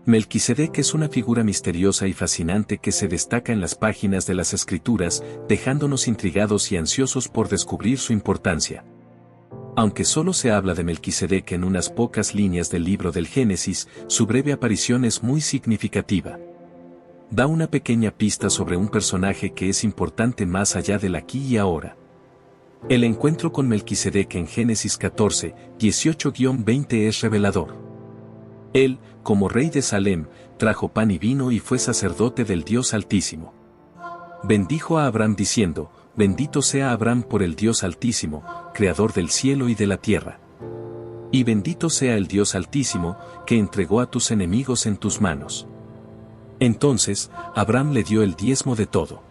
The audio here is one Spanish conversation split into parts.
Melquisedec es una figura misteriosa y fascinante que se destaca en las páginas de las Escrituras, dejándonos intrigados y ansiosos por descubrir su importancia. Aunque solo se habla de Melquisedec en unas pocas líneas del libro del Génesis, su breve aparición es muy significativa. Da una pequeña pista sobre un personaje que es importante más allá del aquí y ahora. El encuentro con Melquisedec en Génesis 14, 18-20 es revelador. Él, como rey de Salem, trajo pan y vino y fue sacerdote del Dios Altísimo. Bendijo a Abraham diciendo, bendito sea Abraham por el Dios Altísimo, creador del cielo y de la tierra. Y bendito sea el Dios Altísimo, que entregó a tus enemigos en tus manos. Entonces, Abraham le dio el diezmo de todo.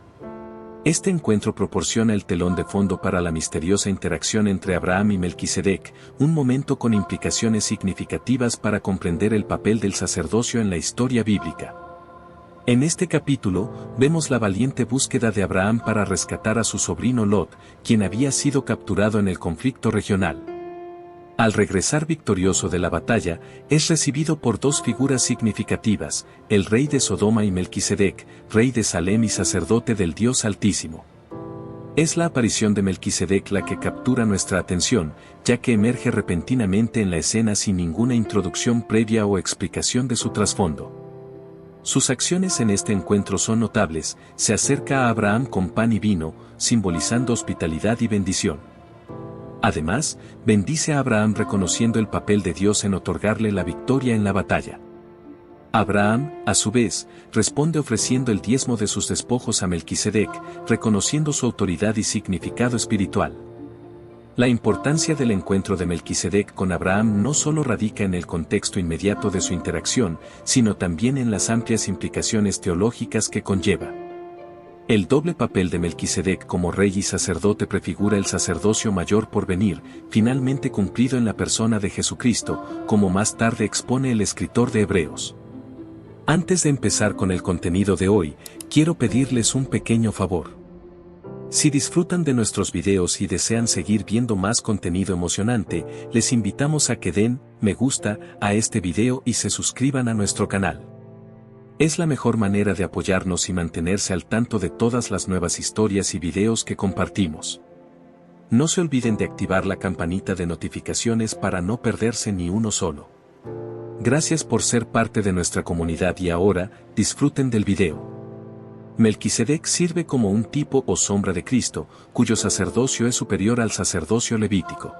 Este encuentro proporciona el telón de fondo para la misteriosa interacción entre Abraham y Melquisedec, un momento con implicaciones significativas para comprender el papel del sacerdocio en la historia bíblica. En este capítulo, vemos la valiente búsqueda de Abraham para rescatar a su sobrino Lot, quien había sido capturado en el conflicto regional. Al regresar victorioso de la batalla, es recibido por dos figuras significativas, el rey de Sodoma y Melquisedec, rey de Salem y sacerdote del Dios Altísimo. Es la aparición de Melquisedec la que captura nuestra atención, ya que emerge repentinamente en la escena sin ninguna introducción previa o explicación de su trasfondo. Sus acciones en este encuentro son notables, se acerca a Abraham con pan y vino, simbolizando hospitalidad y bendición. Además, bendice a Abraham reconociendo el papel de Dios en otorgarle la victoria en la batalla. Abraham, a su vez, responde ofreciendo el diezmo de sus despojos a Melquisedec, reconociendo su autoridad y significado espiritual. La importancia del encuentro de Melquisedec con Abraham no solo radica en el contexto inmediato de su interacción, sino también en las amplias implicaciones teológicas que conlleva. El doble papel de Melquisedec como rey y sacerdote prefigura el sacerdocio mayor por venir, finalmente cumplido en la persona de Jesucristo, como más tarde expone el escritor de Hebreos. Antes de empezar con el contenido de hoy, quiero pedirles un pequeño favor. Si disfrutan de nuestros videos y desean seguir viendo más contenido emocionante, les invitamos a que den me gusta a este video y se suscriban a nuestro canal. Es la mejor manera de apoyarnos y mantenerse al tanto de todas las nuevas historias y videos que compartimos. No se olviden de activar la campanita de notificaciones para no perderse ni uno solo. Gracias por ser parte de nuestra comunidad y ahora, disfruten del video. Melquisedec sirve como un tipo o sombra de Cristo, cuyo sacerdocio es superior al sacerdocio levítico.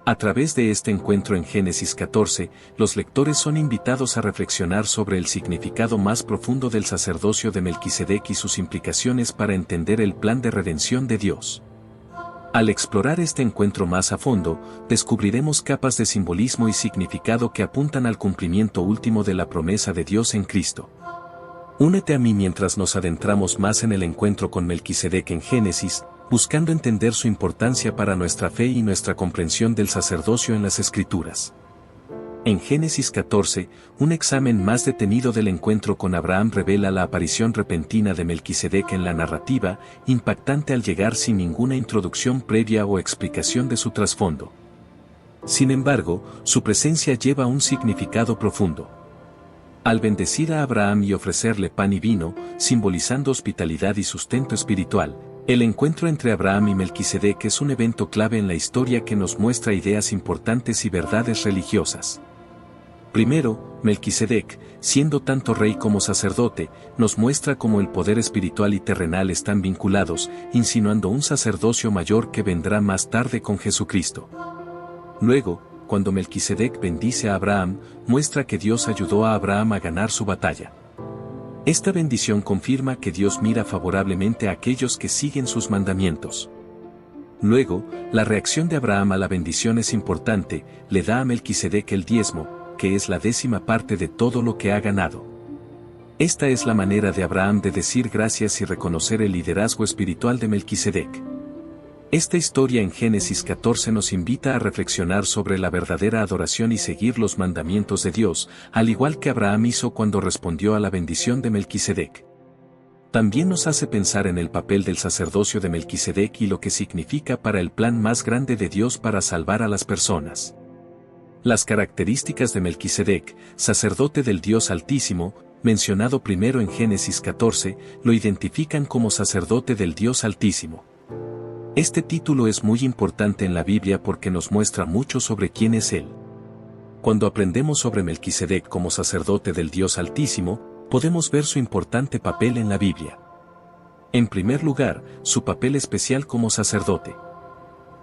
A través de este encuentro en Génesis 14, los lectores son invitados a reflexionar sobre el significado más profundo del sacerdocio de Melquisedec y sus implicaciones para entender el plan de redención de Dios. Al explorar este encuentro más a fondo, descubriremos capas de simbolismo y significado que apuntan al cumplimiento último de la promesa de Dios en Cristo. Únete a mí mientras nos adentramos más en el encuentro con Melquisedec en Génesis, buscando entender su importancia para nuestra fe y nuestra comprensión del sacerdocio en las Escrituras. En Génesis 14, un examen más detenido del encuentro con Abraham revela la aparición repentina de Melquisedec en la narrativa, impactante al llegar sin ninguna introducción previa o explicación de su trasfondo. Sin embargo, su presencia lleva un significado profundo. Al bendecir a Abraham y ofrecerle pan y vino, simbolizando hospitalidad y sustento espiritual, el encuentro entre Abraham y Melquisedec es un evento clave en la historia que nos muestra ideas importantes y verdades religiosas. Primero, Melquisedec, siendo tanto rey como sacerdote, nos muestra cómo el poder espiritual y terrenal están vinculados, insinuando un sacerdocio mayor que vendrá más tarde con Jesucristo. Luego, cuando Melquisedec bendice a Abraham, muestra que Dios ayudó a Abraham a ganar su batalla. Esta bendición confirma que Dios mira favorablemente a aquellos que siguen sus mandamientos. Luego, la reacción de Abraham a la bendición es importante, le da a Melquisedec el diezmo, que es la 10ª parte de todo lo que ha ganado. Esta es la manera de Abraham de decir gracias y reconocer el liderazgo espiritual de Melquisedec. Esta historia en Génesis 14 nos invita a reflexionar sobre la verdadera adoración y seguir los mandamientos de Dios, al igual que Abraham hizo cuando respondió a la bendición de Melquisedec. También nos hace pensar en el papel del sacerdocio de Melquisedec y lo que significa para el plan más grande de Dios para salvar a las personas. Las características de Melquisedec, sacerdote del Dios Altísimo, mencionado primero en Génesis 14, lo identifican como sacerdote del Dios Altísimo. Este título es muy importante en la Biblia porque nos muestra mucho sobre quién es Él. Cuando aprendemos sobre Melquisedec como sacerdote del Dios Altísimo, podemos ver su importante papel en la Biblia. En primer lugar, su papel especial como sacerdote.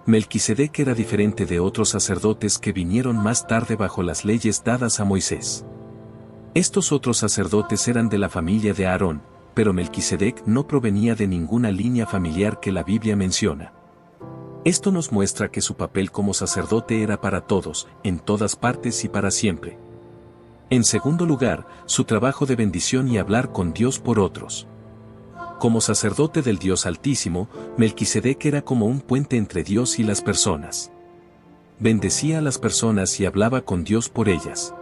Melquisedec era diferente de otros sacerdotes que vinieron más tarde bajo las leyes dadas a Moisés. Estos otros sacerdotes eran de la familia de Aarón, pero Melquisedec no provenía de ninguna línea familiar que la Biblia menciona. Esto nos muestra que su papel como sacerdote era para todos, en todas partes y para siempre. En segundo lugar, su trabajo de bendición y hablar con Dios por otros. Como sacerdote del Dios Altísimo, Melquisedec era como un puente entre Dios y las personas. Bendecía a las personas y hablaba con Dios por ellas.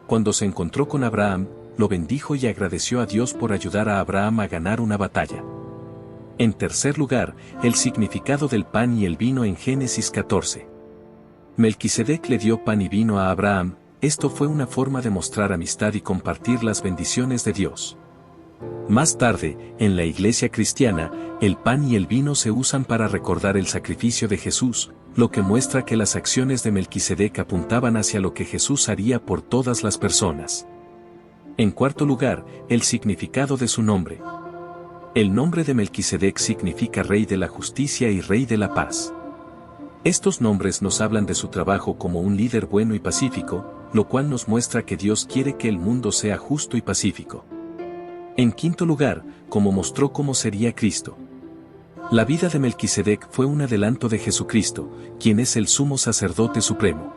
Cuando se encontró con Abraham, lo bendijo y agradeció a Dios por ayudar a Abraham a ganar una batalla. En tercer lugar, el significado del pan y el vino en Génesis 14. Melquisedec le dio pan y vino a Abraham. Esto fue una forma de mostrar amistad y compartir las bendiciones de Dios. Más tarde, en la iglesia cristiana, el pan y el vino se usan para recordar el sacrificio de Jesús, lo que muestra que las acciones de Melquisedec apuntaban hacia lo que Jesús haría por todas las personas. En cuarto lugar, el significado de su nombre. El nombre de Melquisedec significa Rey de la Justicia y Rey de la Paz. Estos nombres nos hablan de su trabajo como un líder bueno y pacífico, lo cual nos muestra que Dios quiere que el mundo sea justo y pacífico. En quinto lugar, como mostró cómo sería Cristo. La vida de Melquisedec fue un adelanto de Jesucristo, quien es el sumo sacerdote supremo.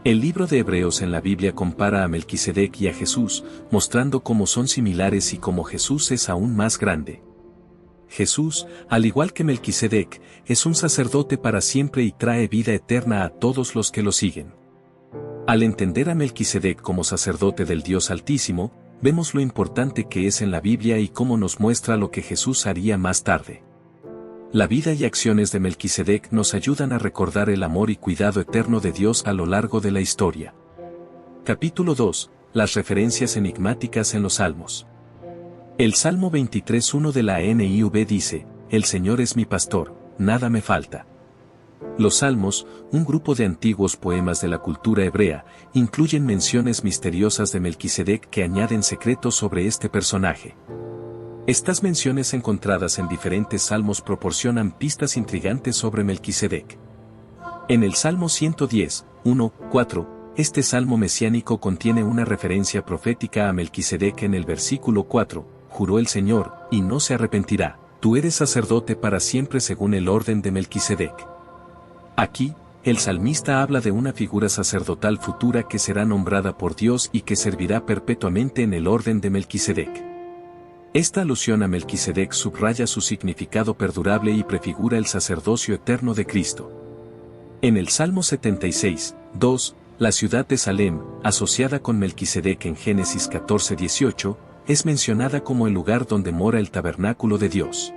El libro de Hebreos en la Biblia compara a Melquisedec y a Jesús, mostrando cómo son similares y cómo Jesús es aún más grande. Jesús, al igual que Melquisedec, es un sacerdote para siempre y trae vida eterna a todos los que lo siguen. Al entender a Melquisedec como sacerdote del Dios Altísimo, vemos lo importante que es en la Biblia y cómo nos muestra lo que Jesús haría más tarde. La vida y acciones de Melquisedec nos ayudan a recordar el amor y cuidado eterno de Dios a lo largo de la historia. Capítulo 2. Las referencias enigmáticas en los Salmos. El Salmo 23:1 de la NIV dice, «El Señor es mi pastor, nada me falta». Los Salmos, un grupo de antiguos poemas de la cultura hebrea, incluyen menciones misteriosas de Melquisedec que añaden secretos sobre este personaje. Estas menciones encontradas en diferentes salmos proporcionan pistas intrigantes sobre Melquisedec. En el Salmo 110, 1, 4, este salmo mesiánico contiene una referencia profética a Melquisedec en el versículo 4, «Juró el Señor, y no se arrepentirá, tú eres sacerdote para siempre según el orden de Melquisedec». Aquí, el salmista habla de una figura sacerdotal futura que será nombrada por Dios y que servirá perpetuamente en el orden de Melquisedec. Esta alusión a Melquisedec subraya su significado perdurable y prefigura el sacerdocio eterno de Cristo. En el Salmo 76, 2, la ciudad de Salem, asociada con Melquisedec en Génesis 14:18, es mencionada como el lugar donde mora el tabernáculo de Dios.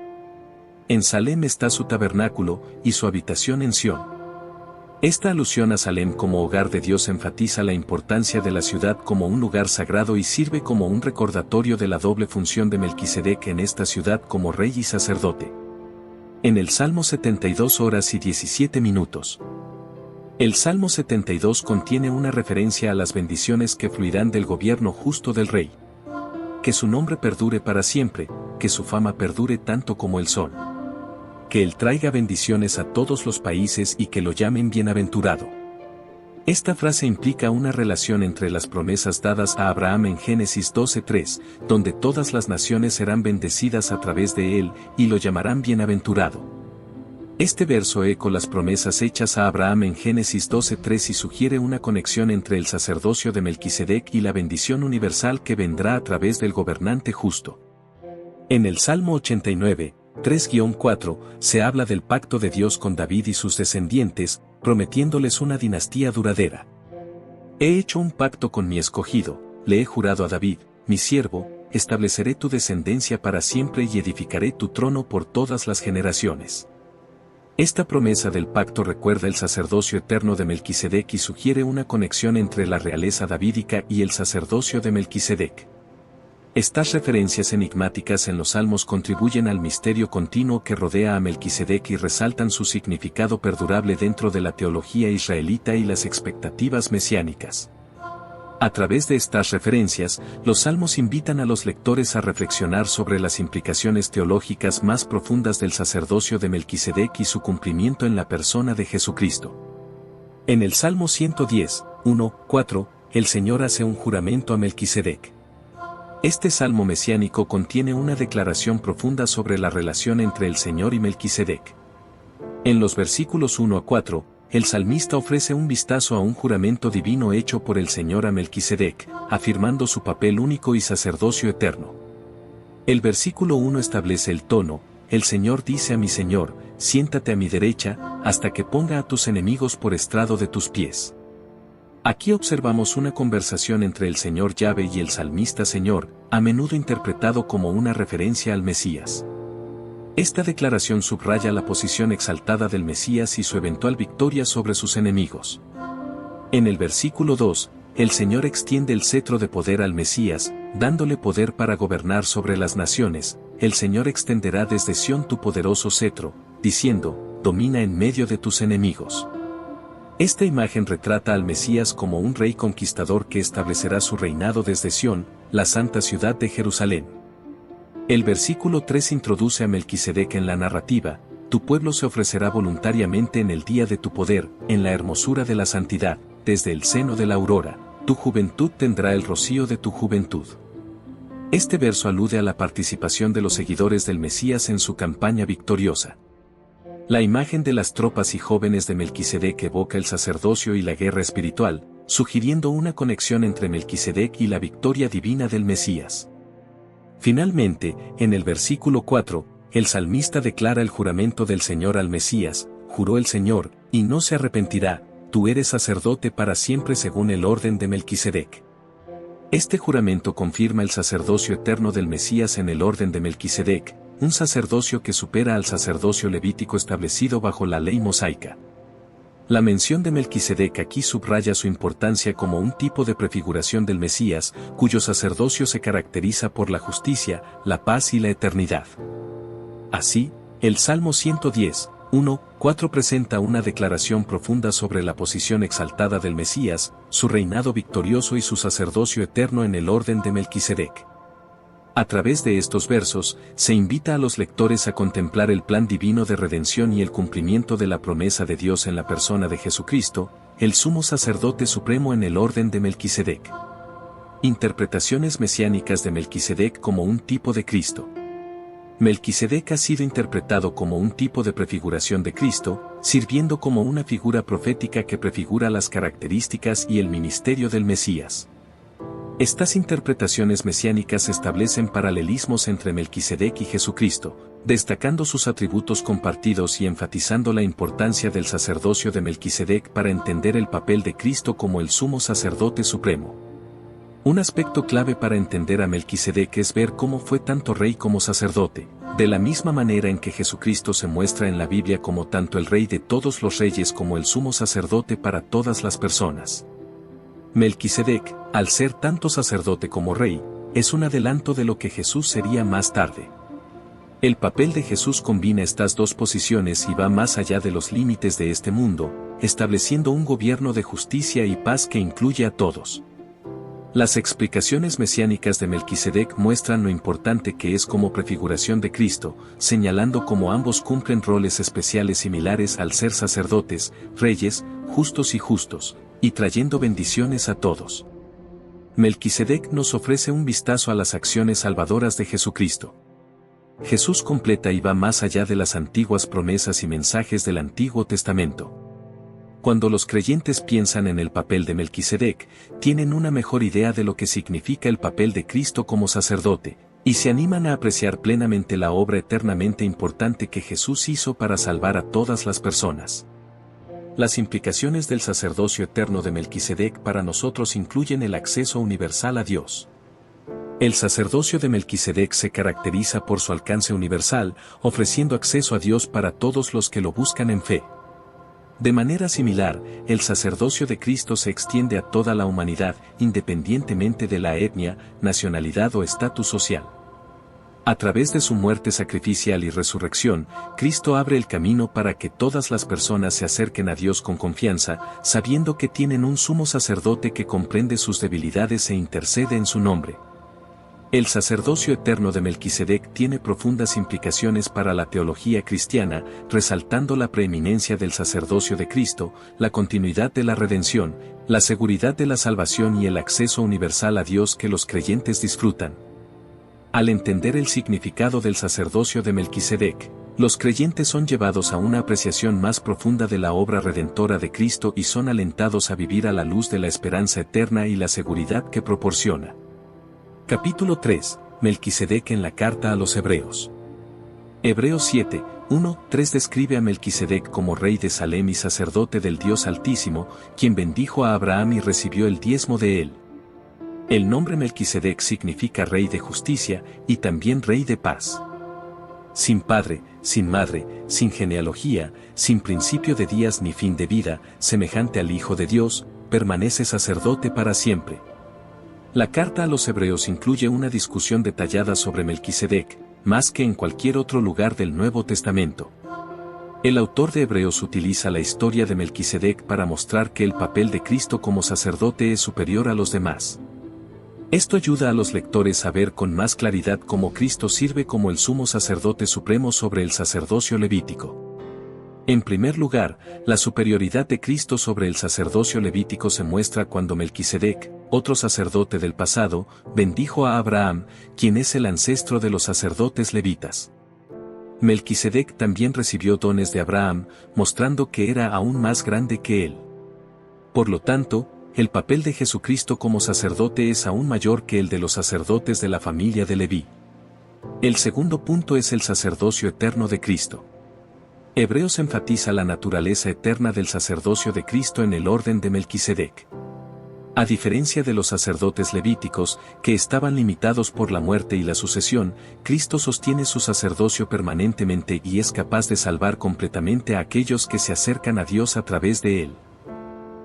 En Salem está su tabernáculo y su habitación en Sión. Esta alusión a Salem como hogar de Dios enfatiza la importancia de la ciudad como un lugar sagrado y sirve como un recordatorio de la doble función de Melquisedec en esta ciudad como rey y sacerdote. En el Salmo 72 horas y 17 minutos. El Salmo 72 contiene una referencia a las bendiciones que fluirán del gobierno justo del rey. Que su nombre perdure para siempre, que su fama perdure tanto como el sol. Que él traiga bendiciones a todos los países y que lo llamen bienaventurado. Esta frase implica una relación entre las promesas dadas a Abraham en Génesis 12:3, donde todas las naciones serán bendecidas a través de él, y lo llamarán bienaventurado. Este verso eco las promesas hechas a Abraham en Génesis 12:3 y sugiere una conexión entre el sacerdocio de Melquisedec y la bendición universal que vendrá a través del gobernante justo. En el Salmo 89, 3-4, se habla del pacto de Dios con David y sus descendientes, prometiéndoles una dinastía duradera. He hecho un pacto con mi escogido, le he jurado a David, mi siervo, estableceré tu descendencia para siempre y edificaré tu trono por todas las generaciones. Esta promesa del pacto recuerda el sacerdocio eterno de Melquisedec y sugiere una conexión entre la realeza davídica y el sacerdocio de Melquisedec. Estas referencias enigmáticas en los Salmos contribuyen al misterio continuo que rodea a Melquisedec y resaltan su significado perdurable dentro de la teología israelita y las expectativas mesiánicas. A través de estas referencias, los Salmos invitan a los lectores a reflexionar sobre las implicaciones teológicas más profundas del sacerdocio de Melquisedec y su cumplimiento en la persona de Jesucristo. En el Salmo 110, 1, 4, el Señor hace un juramento a Melquisedec. Este salmo mesiánico contiene una declaración profunda sobre la relación entre el Señor y Melquisedec. En los versículos 1 a 4, el salmista ofrece un vistazo a un juramento divino hecho por el Señor a Melquisedec, afirmando su papel único y sacerdocio eterno. El versículo 1 establece el tono: el Señor dice a mi Señor, siéntate a mi derecha, hasta que ponga a tus enemigos por estrado de tus pies. Aquí observamos una conversación entre el Señor Yahvé y el salmista Señor, a menudo interpretado como una referencia al Mesías. Esta declaración subraya la posición exaltada del Mesías y su eventual victoria sobre sus enemigos. En el versículo 2, el Señor extiende el cetro de poder al Mesías, dándole poder para gobernar sobre las naciones. El Señor extenderá desde Sión tu poderoso cetro, diciendo, domina en medio de tus enemigos. Esta imagen retrata al Mesías como un rey conquistador que establecerá su reinado desde Sión, la santa ciudad de Jerusalén. El versículo 3 introduce a Melquisedec en la narrativa: tu pueblo se ofrecerá voluntariamente en el día de tu poder, en la hermosura de la santidad, desde el seno de la aurora, tu juventud tendrá el rocío de tu juventud. Este verso alude a la participación de los seguidores del Mesías en su campaña victoriosa. La imagen de las tropas y jóvenes de Melquisedec evoca el sacerdocio y la guerra espiritual, sugiriendo una conexión entre Melquisedec y la victoria divina del Mesías. Finalmente, en el versículo 4, el salmista declara el juramento del Señor al Mesías: juró el Señor, y no se arrepentirá, tú eres sacerdote para siempre según el orden de Melquisedec. Este juramento confirma el sacerdocio eterno del Mesías en el orden de Melquisedec, un sacerdocio que supera al sacerdocio levítico establecido bajo la ley mosaica. La mención de Melquisedec aquí subraya su importancia como un tipo de prefiguración del Mesías, cuyo sacerdocio se caracteriza por la justicia, la paz y la eternidad. Así, el Salmo 110, 1, 4 presenta una declaración profunda sobre la posición exaltada del Mesías, su reinado victorioso y su sacerdocio eterno en el orden de Melquisedec. A través de estos versos, se invita a los lectores a contemplar el plan divino de redención y el cumplimiento de la promesa de Dios en la persona de Jesucristo, el sumo sacerdote supremo en el orden de Melquisedec. Interpretaciones mesiánicas de Melquisedec como un tipo de Cristo. Melquisedec ha sido interpretado como un tipo de prefiguración de Cristo, sirviendo como una figura profética que prefigura las características y el ministerio del Mesías. Estas interpretaciones mesiánicas establecen paralelismos entre Melquisedec y Jesucristo, destacando sus atributos compartidos y enfatizando la importancia del sacerdocio de Melquisedec para entender el papel de Cristo como el sumo sacerdote supremo. Un aspecto clave para entender a Melquisedec es ver cómo fue tanto rey como sacerdote, de la misma manera en que Jesucristo se muestra en la Biblia como tanto el rey de todos los reyes como el sumo sacerdote para todas las personas. Melquisedec, al ser tanto sacerdote como rey, es un adelanto de lo que Jesús sería más tarde. El papel de Jesús combina estas dos posiciones y va más allá de los límites de este mundo, estableciendo un gobierno de justicia y paz que incluye a todos. Las explicaciones mesiánicas de Melquisedec muestran lo importante que es como prefiguración de Cristo, señalando cómo ambos cumplen roles especiales similares al ser sacerdotes, reyes, justos, y trayendo bendiciones a todos. Melquisedec nos ofrece un vistazo a las acciones salvadoras de Jesucristo. Jesús completa y va más allá de las antiguas promesas y mensajes del Antiguo Testamento. Cuando los creyentes piensan en el papel de Melquisedec, tienen una mejor idea de lo que significa el papel de Cristo como sacerdote, y se animan a apreciar plenamente la obra eternamente importante que Jesús hizo para salvar a todas las personas. Las implicaciones del sacerdocio eterno de Melquisedec para nosotros incluyen el acceso universal a Dios. El sacerdocio de Melquisedec se caracteriza por su alcance universal, ofreciendo acceso a Dios para todos los que lo buscan en fe. De manera similar, el sacerdocio de Cristo se extiende a toda la humanidad, independientemente de la etnia, nacionalidad o estatus social. A través de su muerte sacrificial y resurrección, Cristo abre el camino para que todas las personas se acerquen a Dios con confianza, sabiendo que tienen un sumo sacerdote que comprende sus debilidades e intercede en su nombre. El sacerdocio eterno de Melquisedec tiene profundas implicaciones para la teología cristiana, resaltando la preeminencia del sacerdocio de Cristo, la continuidad de la redención, la seguridad de la salvación y el acceso universal a Dios que los creyentes disfrutan. Al entender el significado del sacerdocio de Melquisedec, los creyentes son llevados a una apreciación más profunda de la obra redentora de Cristo y son alentados a vivir a la luz de la esperanza eterna y la seguridad que proporciona. Capítulo 3. Melquisedec en la carta a los Hebreos. Hebreos 7, 1-3 describe a Melquisedec como rey de Salem y sacerdote del Dios Altísimo, quien bendijo a Abraham y recibió el diezmo de él. El nombre Melquisedec significa rey de justicia y también rey de paz. Sin padre, sin madre, sin genealogía, sin principio de días ni fin de vida, semejante al Hijo de Dios, permanece sacerdote para siempre. La carta a los Hebreos incluye una discusión detallada sobre Melquisedec, más que en cualquier otro lugar del Nuevo Testamento. El autor de Hebreos utiliza la historia de Melquisedec para mostrar que el papel de Cristo como sacerdote es superior a los demás. Esto ayuda a los lectores a ver con más claridad cómo Cristo sirve como el sumo sacerdote supremo sobre el sacerdocio levítico. En primer lugar, la superioridad de Cristo sobre el sacerdocio levítico se muestra cuando Melquisedec, otro sacerdote del pasado, bendijo a Abraham, quien es el ancestro de los sacerdotes levitas. Melquisedec también recibió dones de Abraham, mostrando que era aún más grande que él. Por lo tanto, el papel de Jesucristo como sacerdote es aún mayor que el de los sacerdotes de la familia de Leví. El segundo punto es el sacerdocio eterno de Cristo. Hebreos enfatiza la naturaleza eterna del sacerdocio de Cristo en el orden de Melquisedec. A diferencia de los sacerdotes levíticos, que estaban limitados por la muerte y la sucesión, Cristo sostiene su sacerdocio permanentemente y es capaz de salvar completamente a aquellos que se acercan a Dios a través de él.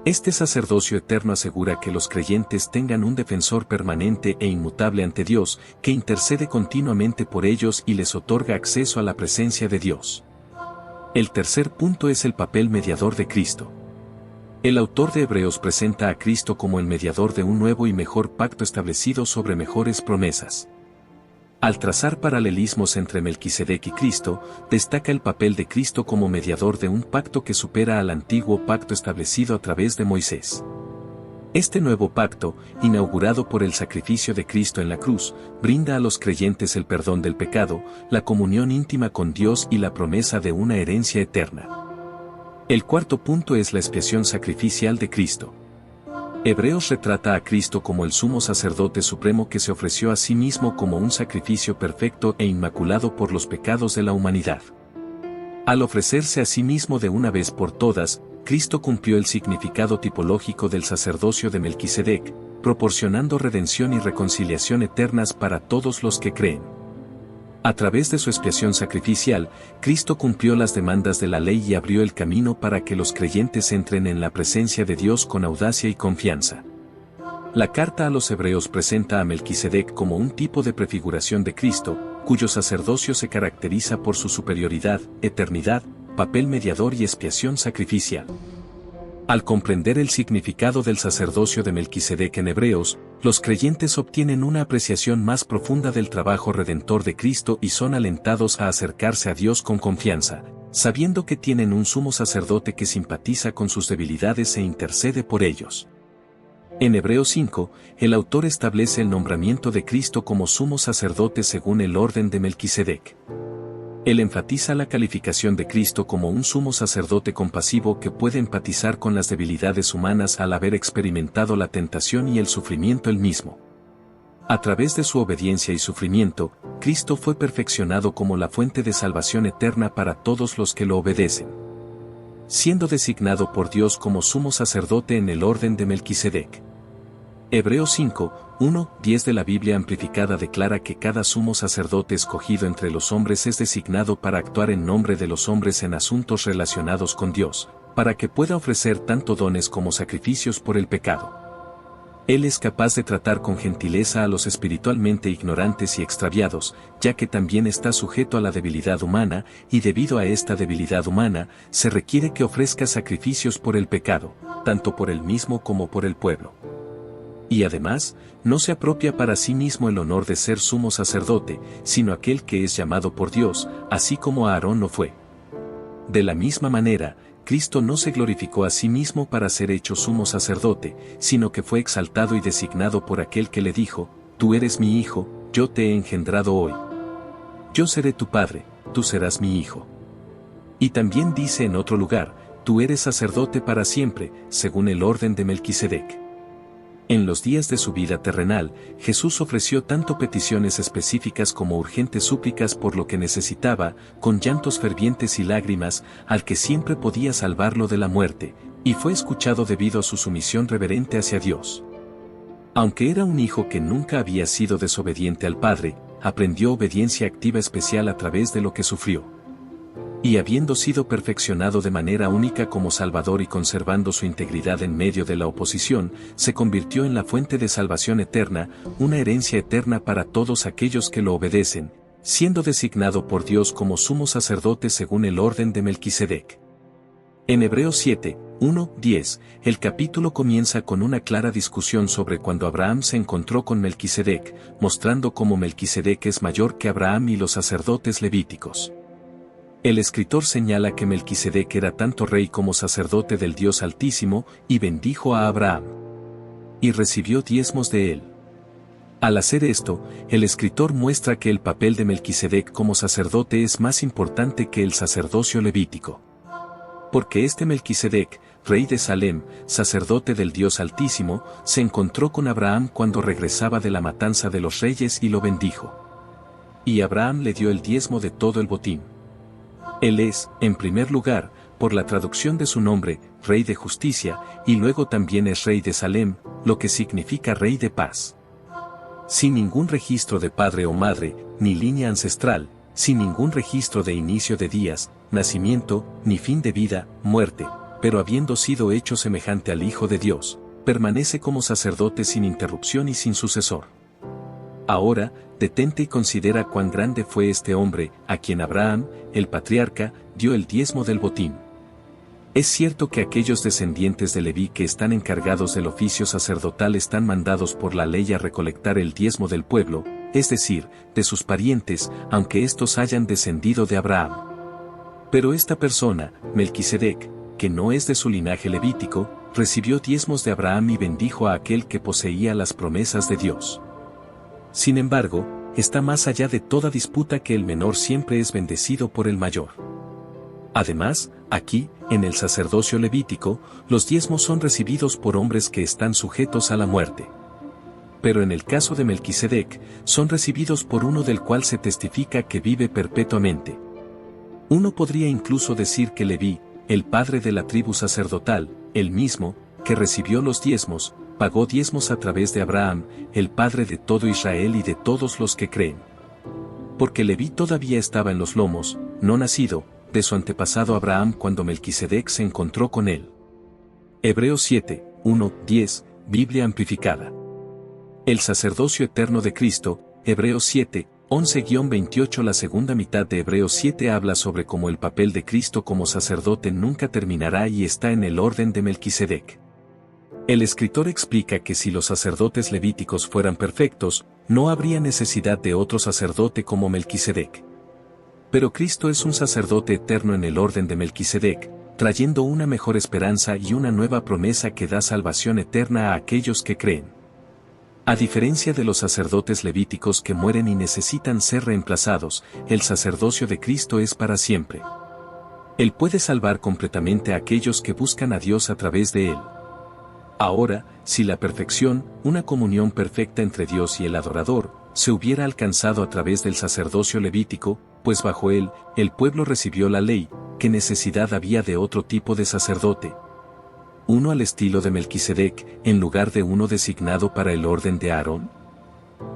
Este sacerdocio eterno asegura que los creyentes tengan un defensor permanente e inmutable ante Dios, que intercede continuamente por ellos y les otorga acceso a la presencia de Dios. El tercer punto es el papel mediador de Cristo. El autor de Hebreos presenta a Cristo como el mediador de un nuevo y mejor pacto establecido sobre mejores promesas. Al trazar paralelismos entre Melquisedec y Cristo, destaca el papel de Cristo como mediador de un pacto que supera al antiguo pacto establecido a través de Moisés. Este nuevo pacto, inaugurado por el sacrificio de Cristo en la cruz, brinda a los creyentes el perdón del pecado, la comunión íntima con Dios y la promesa de una herencia eterna. El cuarto punto es la expiación sacrificial de Cristo. Hebreos retrata a Cristo como el sumo sacerdote supremo que se ofreció a sí mismo como un sacrificio perfecto e inmaculado por los pecados de la humanidad. Al ofrecerse a sí mismo de una vez por todas, Cristo cumplió el significado tipológico del sacerdocio de Melquisedec, proporcionando redención y reconciliación eternas para todos los que creen. A través de su expiación sacrificial, Cristo cumplió las demandas de la ley y abrió el camino para que los creyentes entren en la presencia de Dios con audacia y confianza. La carta a los Hebreos presenta a Melquisedec como un tipo de prefiguración de Cristo, cuyo sacerdocio se caracteriza por su superioridad, eternidad, papel mediador y expiación sacrificial. Al comprender el significado del sacerdocio de Melquisedec en Hebreos, los creyentes obtienen una apreciación más profunda del trabajo redentor de Cristo y son alentados a acercarse a Dios con confianza, sabiendo que tienen un sumo sacerdote que simpatiza con sus debilidades e intercede por ellos. En Hebreos 5, el autor establece el nombramiento de Cristo como sumo sacerdote según el orden de Melquisedec. Él enfatiza la calificación de Cristo como un sumo sacerdote compasivo que puede empatizar con las debilidades humanas al haber experimentado la tentación y el sufrimiento él mismo. A través de su obediencia y sufrimiento, Cristo fue perfeccionado como la fuente de salvación eterna para todos los que lo obedecen. Siendo designado por Dios como sumo sacerdote en el orden de Melquisedec. Hebreos 5, 1, 10 de la Biblia amplificada declara que cada sumo sacerdote escogido entre los hombres es designado para actuar en nombre de los hombres en asuntos relacionados con Dios, para que pueda ofrecer tanto dones como sacrificios por el pecado. Él es capaz de tratar con gentileza a los espiritualmente ignorantes y extraviados, ya que también está sujeto a la debilidad humana, y debido a esta debilidad humana, se requiere que ofrezca sacrificios por el pecado, tanto por él mismo como por el pueblo. Y además, no se apropia para sí mismo el honor de ser sumo sacerdote, sino aquel que es llamado por Dios, así como Aarón lo fue. De la misma manera, Cristo no se glorificó a sí mismo para ser hecho sumo sacerdote, sino que fue exaltado y designado por aquel que le dijo, «Tú eres mi hijo, yo te he engendrado hoy. Yo seré tu padre, tú serás mi hijo». Y también dice en otro lugar, «Tú eres sacerdote para siempre, según el orden de Melquisedec». En los días de su vida terrenal, Jesús ofreció tanto peticiones específicas como urgentes súplicas por lo que necesitaba, con llantos fervientes y lágrimas, al que siempre podía salvarlo de la muerte, y fue escuchado debido a su sumisión reverente hacia Dios. Aunque era un hijo que nunca había sido desobediente al Padre, aprendió obediencia activa especial a través de lo que sufrió. Y habiendo sido perfeccionado de manera única como Salvador y conservando su integridad en medio de la oposición, se convirtió en la fuente de salvación eterna, una herencia eterna para todos aquellos que lo obedecen, siendo designado por Dios como sumo sacerdote según el orden de Melquisedec. En Hebreos 7, 1, 10, el capítulo comienza con una clara discusión sobre cuando Abraham se encontró con Melquisedec, mostrando cómo Melquisedec es mayor que Abraham y los sacerdotes levíticos. El escritor señala que Melquisedec era tanto rey como sacerdote del Dios Altísimo, y bendijo a Abraham. Y recibió diezmos de él. Al hacer esto, el escritor muestra que el papel de Melquisedec como sacerdote es más importante que el sacerdocio levítico. Porque este Melquisedec, rey de Salem, sacerdote del Dios Altísimo, se encontró con Abraham cuando regresaba de la matanza de los reyes y lo bendijo. Y Abraham le dio el diezmo de todo el botín. Él es, en primer lugar, por la traducción de su nombre, Rey de Justicia, y luego también es Rey de Salem, lo que significa Rey de Paz. Sin ningún registro de padre o madre, ni línea ancestral, sin ningún registro de inicio de días, nacimiento, ni fin de vida, muerte, pero habiendo sido hecho semejante al Hijo de Dios, permanece como sacerdote sin interrupción y sin sucesor. Ahora, detente y considera cuán grande fue este hombre, a quien Abraham, el patriarca, dio el diezmo del botín. Es cierto que aquellos descendientes de Leví que están encargados del oficio sacerdotal están mandados por la ley a recolectar el diezmo del pueblo, es decir, de sus parientes, aunque estos hayan descendido de Abraham. Pero esta persona, Melquisedec, que no es de su linaje levítico, recibió diezmos de Abraham y bendijo a aquel que poseía las promesas de Dios. Sin embargo, está más allá de toda disputa que el menor siempre es bendecido por el mayor. Además, aquí, en el sacerdocio levítico, los diezmos son recibidos por hombres que están sujetos a la muerte. Pero en el caso de Melquisedec, son recibidos por uno del cual se testifica que vive perpetuamente. Uno podría incluso decir que Leví, el padre de la tribu sacerdotal, el mismo, que recibió los diezmos, pagó diezmos a través de Abraham, el padre de todo Israel y de todos los que creen. Porque Leví todavía estaba en los lomos, no nacido, de su antepasado Abraham cuando Melquisedec se encontró con él. Hebreos 7, 1, 10, Biblia amplificada. El sacerdocio eterno de Cristo, Hebreos 7, 11-28. La segunda mitad de Hebreos 7 habla sobre cómo el papel de Cristo como sacerdote nunca terminará y está en el orden de Melquisedec. El escritor explica que si los sacerdotes levíticos fueran perfectos, no habría necesidad de otro sacerdote como Melquisedec. Pero Cristo es un sacerdote eterno en el orden de Melquisedec, trayendo una mejor esperanza y una nueva promesa que da salvación eterna a aquellos que creen. A diferencia de los sacerdotes levíticos que mueren y necesitan ser reemplazados, el sacerdocio de Cristo es para siempre. Él puede salvar completamente a aquellos que buscan a Dios a través de él. Ahora, si la perfección, una comunión perfecta entre Dios y el adorador, se hubiera alcanzado a través del sacerdocio levítico, pues bajo él, el pueblo recibió la ley, ¿qué necesidad había de otro tipo de sacerdote? uno al estilo de Melquisedec, en lugar de uno designado para el orden de Aarón?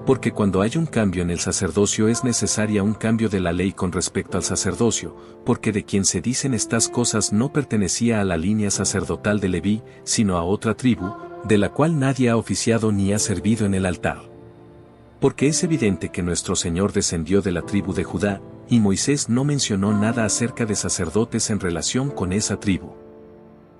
Porque cuando hay un cambio en el sacerdocio es necesaria un cambio de la ley con respecto al sacerdocio, porque de quien se dicen estas cosas no pertenecía a la línea sacerdotal de Leví, sino a otra tribu, de la cual nadie ha oficiado ni ha servido en el altar. Porque es evidente que nuestro Señor descendió de la tribu de Judá, y Moisés no mencionó nada acerca de sacerdotes en relación con esa tribu.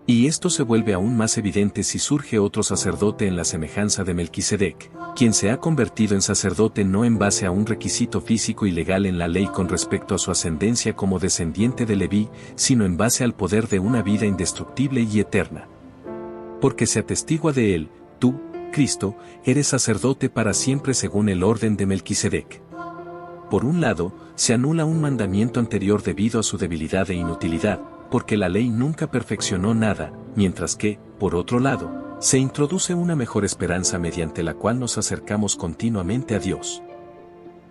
Y esto se vuelve aún más evidente si surge otro sacerdote en la semejanza de Melquisedec, quien se ha convertido en sacerdote no en base a un requisito físico y legal en la ley con respecto a su ascendencia como descendiente de Leví, sino en base al poder de una vida indestructible y eterna. Porque se atestigua de él, tú, Cristo, eres sacerdote para siempre según el orden de Melquisedec. Por un lado, se anula un mandamiento anterior debido a su debilidad e inutilidad, porque la ley nunca perfeccionó nada, mientras que, por otro lado, se introduce una mejor esperanza mediante la cual nos acercamos continuamente a Dios.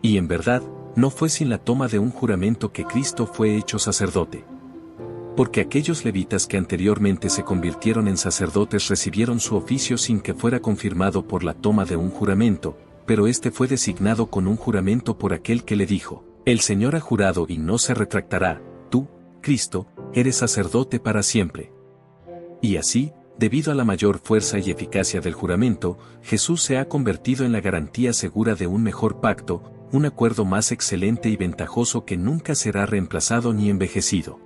Y en verdad, no fue sin la toma de un juramento que Cristo fue hecho sacerdote. Porque aquellos levitas que anteriormente se convirtieron en sacerdotes recibieron su oficio sin que fuera confirmado por la toma de un juramento, pero este fue designado con un juramento por aquel que le dijo, el Señor ha jurado y no se retractará, tú, Cristo, eres sacerdote para siempre. Y así, debido a la mayor fuerza y eficacia del juramento, Jesús se ha convertido en la garantía segura de un mejor pacto, un acuerdo más excelente y ventajoso que nunca será reemplazado ni envejecido.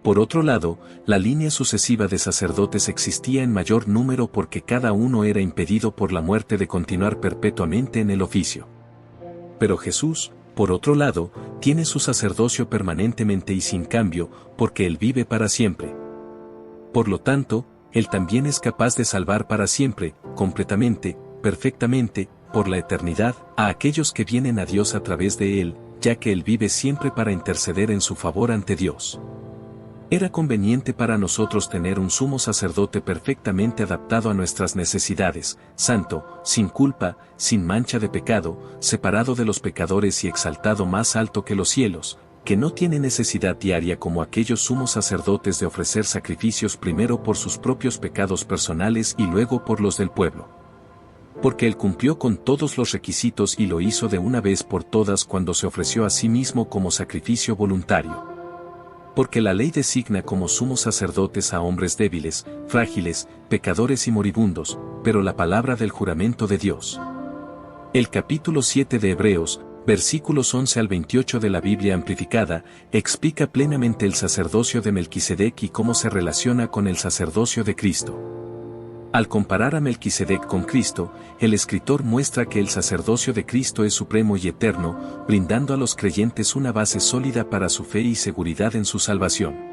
Por otro lado, la línea sucesiva de sacerdotes existía en mayor número porque cada uno era impedido por la muerte de continuar perpetuamente en el oficio. Pero Jesús, por otro lado, tiene su sacerdocio permanentemente y sin cambio, porque Él vive para siempre. Por lo tanto, Él también es capaz de salvar para siempre, completamente, perfectamente, por la eternidad, a aquellos que vienen a Dios a través de Él, ya que Él vive siempre para interceder en su favor ante Dios. Era conveniente para nosotros tener un sumo sacerdote perfectamente adaptado a nuestras necesidades, santo, sin culpa, sin mancha de pecado, separado de los pecadores y exaltado más alto que los cielos, que no tiene necesidad diaria como aquellos sumos sacerdotes de ofrecer sacrificios primero por sus propios pecados personales y luego por los del pueblo. Porque Él cumplió con todos los requisitos y lo hizo de una vez por todas cuando se ofreció a sí mismo como sacrificio voluntario. Porque la ley designa como sumos sacerdotes a hombres débiles, frágiles, pecadores y moribundos, pero la palabra del juramento de Dios. El capítulo 7 de Hebreos, versículos 11 al 28 de la Biblia amplificada, explica plenamente el sacerdocio de Melquisedec y cómo se relaciona con el sacerdocio de Cristo. Al comparar a Melquisedec con Cristo, el escritor muestra que el sacerdocio de Cristo es supremo y eterno, brindando a los creyentes una base sólida para su fe y seguridad en su salvación.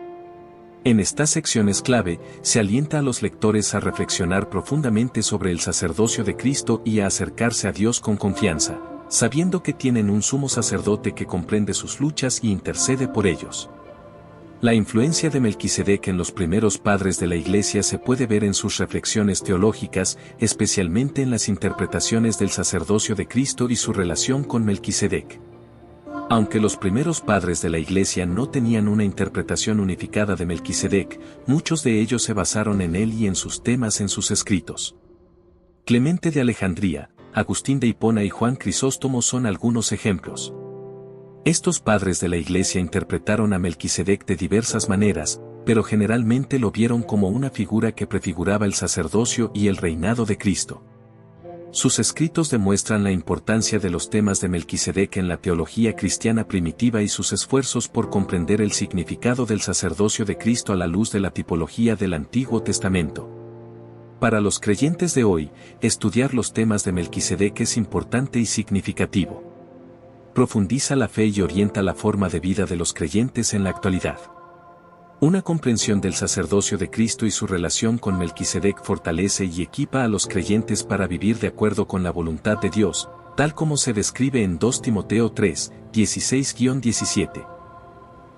En estas secciones clave, se alienta a los lectores a reflexionar profundamente sobre el sacerdocio de Cristo y a acercarse a Dios con confianza, sabiendo que tienen un sumo sacerdote que comprende sus luchas y intercede por ellos. La influencia de Melquisedec en los primeros padres de la Iglesia se puede ver en sus reflexiones teológicas, especialmente en las interpretaciones del sacerdocio de Cristo y su relación con Melquisedec. Aunque los primeros padres de la Iglesia no tenían una interpretación unificada de Melquisedec, muchos de ellos se basaron en él y en sus temas en sus escritos. Clemente de Alejandría, Agustín de Hipona y Juan Crisóstomo son algunos ejemplos. Estos padres de la Iglesia interpretaron a Melquisedec de diversas maneras, pero generalmente lo vieron como una figura que prefiguraba el sacerdocio y el reinado de Cristo. Sus escritos demuestran la importancia de los temas de Melquisedec en la teología cristiana primitiva y sus esfuerzos por comprender el significado del sacerdocio de Cristo a la luz de la tipología del Antiguo Testamento. Para los creyentes de hoy, estudiar los temas de Melquisedec es importante y significativo. Profundiza la fe y orienta la forma de vida de los creyentes en la actualidad. Una comprensión del sacerdocio de Cristo y su relación con Melquisedec fortalece y equipa a los creyentes para vivir de acuerdo con la voluntad de Dios, tal como se describe en 2 Timoteo 3, 16-17.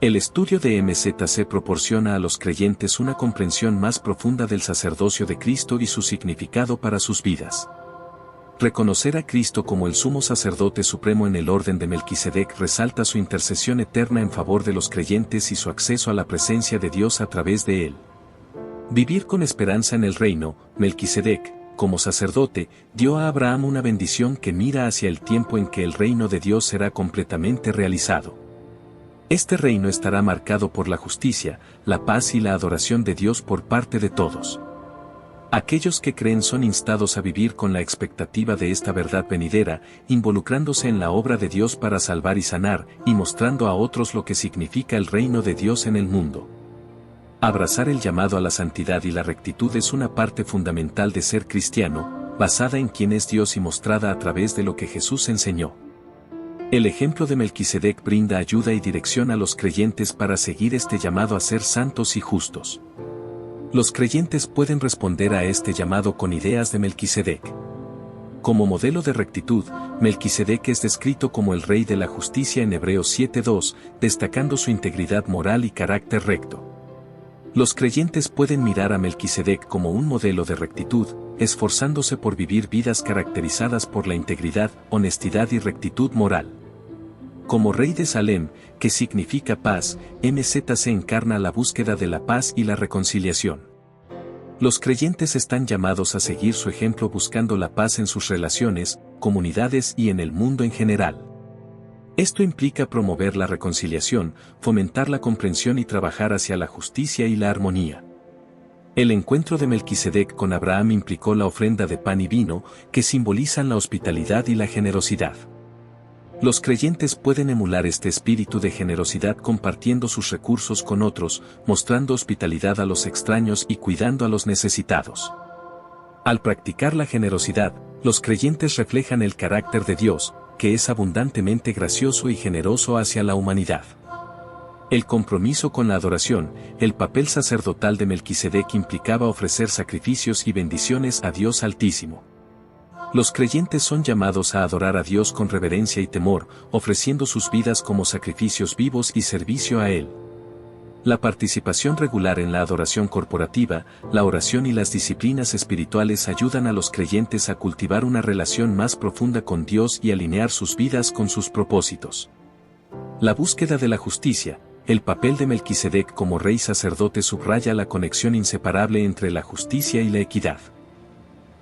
El estudio de MZC proporciona a los creyentes una comprensión más profunda del sacerdocio de Cristo y su significado para sus vidas. Reconocer a Cristo como el sumo sacerdote supremo en el orden de Melquisedec resalta su intercesión eterna en favor de los creyentes y su acceso a la presencia de Dios a través de él. Vivir con esperanza en el reino. Melquisedec, como sacerdote, dio a Abraham una bendición que mira hacia el tiempo en que el reino de Dios será completamente realizado. Este reino estará marcado por la justicia, la paz y la adoración de Dios por parte de todos. Aquellos que creen son instados a vivir con la expectativa de esta verdad venidera, involucrándose en la obra de Dios para salvar y sanar, y mostrando a otros lo que significa el reino de Dios en el mundo. Abrazar el llamado a la santidad y la rectitud es una parte fundamental de ser cristiano, basada en quién es Dios y mostrada a través de lo que Jesús enseñó. El ejemplo de Melquisedec brinda ayuda y dirección a los creyentes para seguir este llamado a ser santos y justos. Los creyentes pueden responder a este llamado con ideas de Melquisedec. Como modelo de rectitud, Melquisedec es descrito como el rey de la justicia en Hebreos 7:2, destacando su integridad moral y carácter recto. Los creyentes pueden mirar a Melquisedec como un modelo de rectitud, esforzándose por vivir vidas caracterizadas por la integridad, honestidad y rectitud moral. Como rey de Salem, que significa paz, MZC encarna la búsqueda de la paz y la reconciliación. Los creyentes están llamados a seguir su ejemplo buscando la paz en sus relaciones, comunidades y en el mundo en general. Esto implica promover la reconciliación, fomentar la comprensión y trabajar hacia la justicia y la armonía. El encuentro de Melquisedec con Abraham implicó la ofrenda de pan y vino, que simbolizan la hospitalidad y la generosidad. Los creyentes pueden emular este espíritu de generosidad compartiendo sus recursos con otros, mostrando hospitalidad a los extraños y cuidando a los necesitados. Al practicar la generosidad, los creyentes reflejan el carácter de Dios, que es abundantemente gracioso y generoso hacia la humanidad. El compromiso con la adoración. El papel sacerdotal de Melquisedec implicaba ofrecer sacrificios y bendiciones a Dios Altísimo. Los creyentes son llamados a adorar a Dios con reverencia y temor, ofreciendo sus vidas como sacrificios vivos y servicio a Él. La participación regular en la adoración corporativa, la oración y las disciplinas espirituales ayudan a los creyentes a cultivar una relación más profunda con Dios y alinear sus vidas con sus propósitos. La búsqueda de la justicia. El papel de Melquisedec como rey sacerdote subraya la conexión inseparable entre la justicia y la equidad.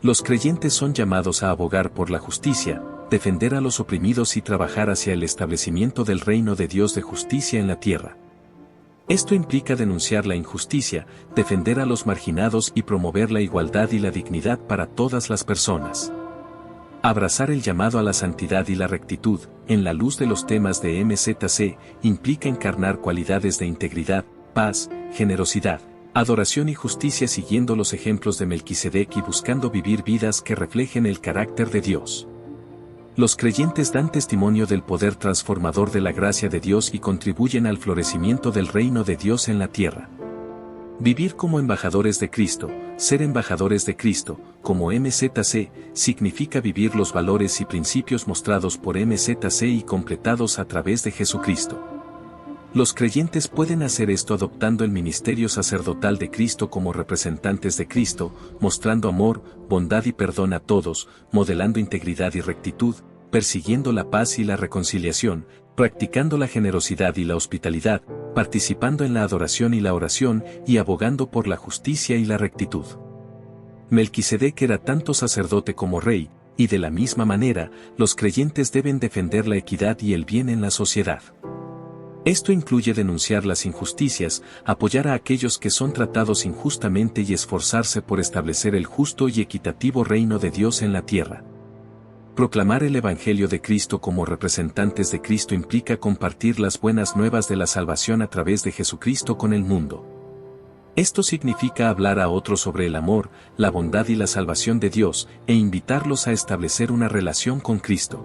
Los creyentes son llamados a abogar por la justicia, defender a los oprimidos y trabajar hacia el establecimiento del reino de Dios de justicia en la tierra. Esto implica denunciar la injusticia, defender a los marginados y promover la igualdad y la dignidad para todas las personas. Abrazar el llamado a la santidad y la rectitud, en la luz de los temas de MZC, implica encarnar cualidades de integridad, paz, generosidad, adoración y justicia siguiendo los ejemplos de Melquisedec y buscando vivir vidas que reflejen el carácter de Dios. Los creyentes dan testimonio del poder transformador de la gracia de Dios y contribuyen al florecimiento del reino de Dios en la tierra. Vivir como embajadores de Cristo. Ser embajadores de Cristo, como MZC, significa vivir los valores y principios mostrados por MZC y completados a través de Jesucristo. Los creyentes pueden hacer esto adoptando el ministerio sacerdotal de Cristo como representantes de Cristo, mostrando amor, bondad y perdón a todos, modelando integridad y rectitud, persiguiendo la paz y la reconciliación, practicando la generosidad y la hospitalidad, participando en la adoración y la oración, y abogando por la justicia y la rectitud. Melquisedec era tanto sacerdote como rey, y de la misma manera, los creyentes deben defender la equidad y el bien en la sociedad. Esto incluye denunciar las injusticias, apoyar a aquellos que son tratados injustamente y esforzarse por establecer el justo y equitativo reino de Dios en la tierra. Proclamar el Evangelio de Cristo como representantes de Cristo implica compartir las buenas nuevas de la salvación a través de Jesucristo con el mundo. Esto significa hablar a otros sobre el amor, la bondad y la salvación de Dios, e invitarlos a establecer una relación con Cristo.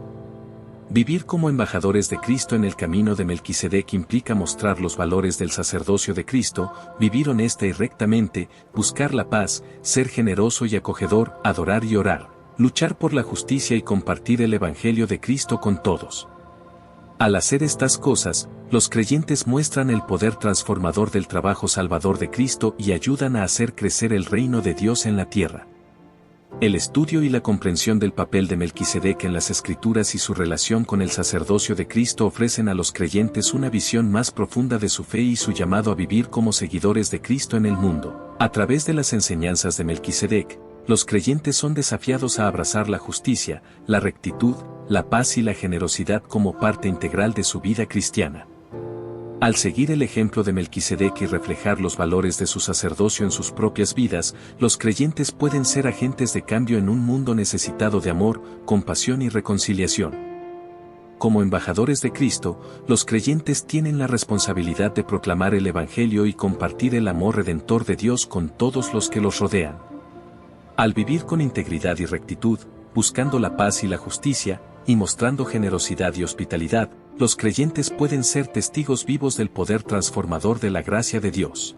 Vivir como embajadores de Cristo en el camino de Melquisedec implica mostrar los valores del sacerdocio de Cristo, vivir honesta y rectamente, buscar la paz, ser generoso y acogedor, adorar y orar, luchar por la justicia y compartir el Evangelio de Cristo con todos. Al hacer estas cosas, los creyentes muestran el poder transformador del trabajo salvador de Cristo y ayudan a hacer crecer el reino de Dios en la tierra. El estudio y la comprensión del papel de Melquisedec en las Escrituras y su relación con el sacerdocio de Cristo ofrecen a los creyentes una visión más profunda de su fe y su llamado a vivir como seguidores de Cristo en el mundo. A través de las enseñanzas de Melquisedec, los creyentes son desafiados a abrazar la justicia, la rectitud, la paz y la generosidad como parte integral de su vida cristiana. Al seguir el ejemplo de Melquisedec y reflejar los valores de su sacerdocio en sus propias vidas, los creyentes pueden ser agentes de cambio en un mundo necesitado de amor, compasión y reconciliación. Como embajadores de Cristo, los creyentes tienen la responsabilidad de proclamar el Evangelio y compartir el amor redentor de Dios con todos los que los rodean. Al vivir con integridad y rectitud, buscando la paz y la justicia, y mostrando generosidad y hospitalidad, los creyentes pueden ser testigos vivos del poder transformador de la gracia de Dios.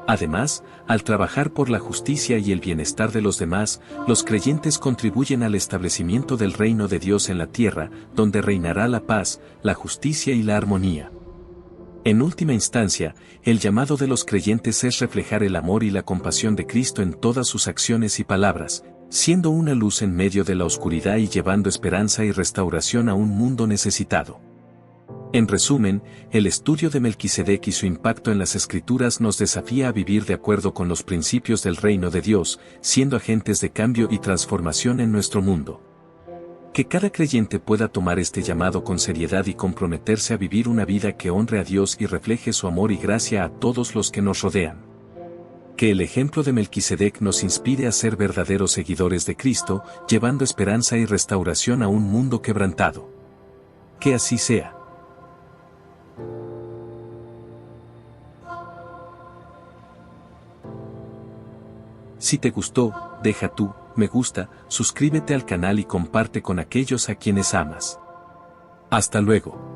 Además, al trabajar por la justicia y el bienestar de los demás, los creyentes contribuyen al establecimiento del reino de Dios en la tierra, donde reinará la paz, la justicia y la armonía. En última instancia, el llamado de los creyentes es reflejar el amor y la compasión de Cristo en todas sus acciones y palabras, siendo una luz en medio de la oscuridad y llevando esperanza y restauración a un mundo necesitado. En resumen, el estudio de Melquisedec y su impacto en las Escrituras nos desafía a vivir de acuerdo con los principios del reino de Dios, siendo agentes de cambio y transformación en nuestro mundo. Que cada creyente pueda tomar este llamado con seriedad y comprometerse a vivir una vida que honre a Dios y refleje su amor y gracia a todos los que nos rodean. Que el ejemplo de Melquisedec nos inspire a ser verdaderos seguidores de Cristo, llevando esperanza y restauración a un mundo quebrantado. Que así sea. Si te gustó, deja tu me gusta, suscríbete al canal y comparte con aquellos a quienes amas. Hasta luego.